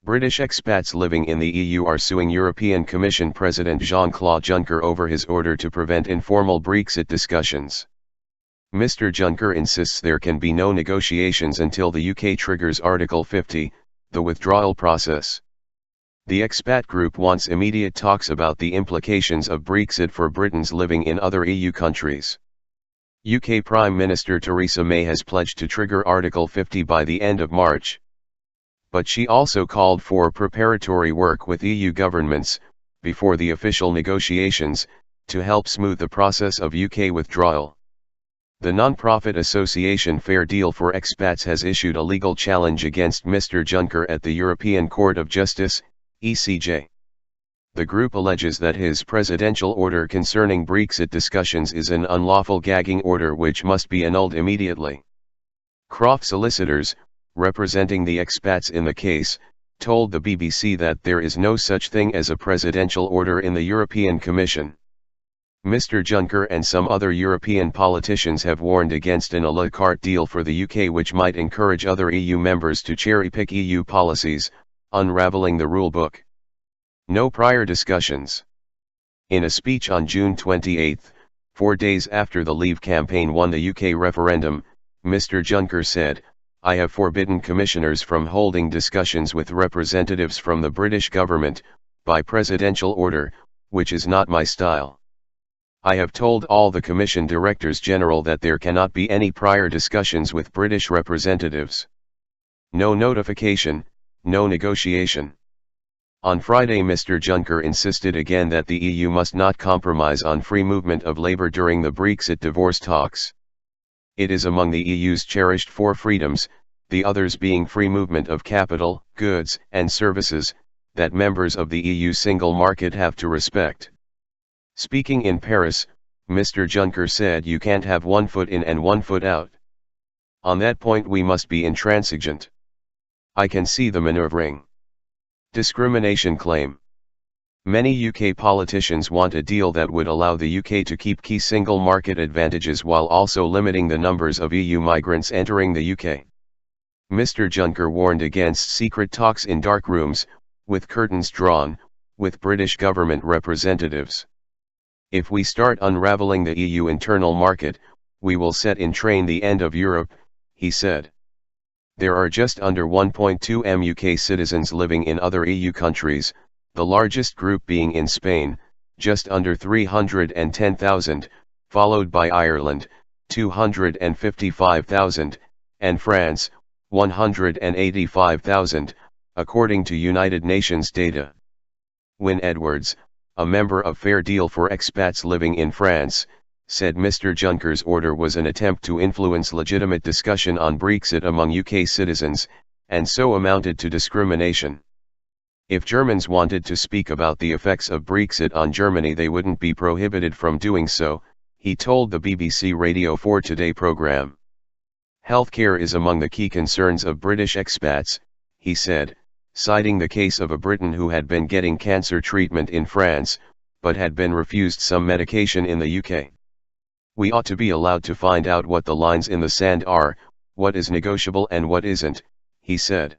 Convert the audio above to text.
British expats living in the EU are suing European Commission President Jean-Claude Juncker over his order to prevent informal Brexit discussions. Mr Juncker insists there can be no negotiations until the UK triggers Article 50, the withdrawal process. The expat group wants immediate talks about the implications of Brexit for Britons living in other EU countries. UK Prime Minister Theresa May has pledged to trigger Article 50 by the end of March. But she also called for preparatory work with EU governments, before the official negotiations, to help smooth the process of UK withdrawal. The non-profit association Fair Deal for Expats has issued a legal challenge against Mr Juncker at the European Court of Justice, ECJ. The group alleges that his presidential order concerning Brexit discussions is an unlawful gagging order which must be annulled immediately. Croft solicitors, representing the expats in the case, told the BBC that there is no such thing as a presidential order in the European Commission. Mr Juncker and some other European politicians have warned against an a la carte deal for the UK which might encourage other EU members to cherry-pick EU policies, unravelling the rulebook. No prior discussions. In a speech on June 28, 4 days after the Leave campaign won the UK referendum, Mr Juncker said, "I have forbidden commissioners from holding discussions with representatives from the British government, by presidential order, which is not my style. I have told all the Commission Directors General that there cannot be any prior discussions with British representatives. No notification, no negotiation." On Friday Mr Juncker insisted again that the EU must not compromise on free movement of labour during the Brexit divorce talks. It is among the EU's cherished 4 freedoms, the others being free movement of capital, goods and services, that members of the EU single market have to respect. Speaking in Paris, Mr Juncker said you can't have one foot in and one foot out. On that point we must be intransigent. I can see the manoeuvring. Discrimination claim. Many UK politicians want a deal that would allow the UK to keep key single market advantages while also limiting the numbers of EU migrants entering the UK. Mr Juncker warned against secret talks in dark rooms, with curtains drawn, with British government representatives. "If we start unravelling the EU internal market, we will set in train the end of Europe," he said. There are just under 1.2 million UK citizens living in other EU countries, the largest group being in Spain, just under 310,000, followed by Ireland, 255,000, and France, 185,000, according to United Nations data. Wynne Edwards, a member of Fair Deal for Expats living in France, said Mr Juncker's order was an attempt to influence legitimate discussion on Brexit among UK citizens, and so amounted to discrimination. If Germans wanted to speak about the effects of Brexit on Germany they wouldn't be prohibited from doing so, he told the BBC Radio 4 Today programme. Healthcare is among the key concerns of British expats, he said, citing the case of a Briton who had been getting cancer treatment in France, but had been refused some medication in the UK. "We ought to be allowed to find out what the lines in the sand are, what is negotiable and what isn't," he said.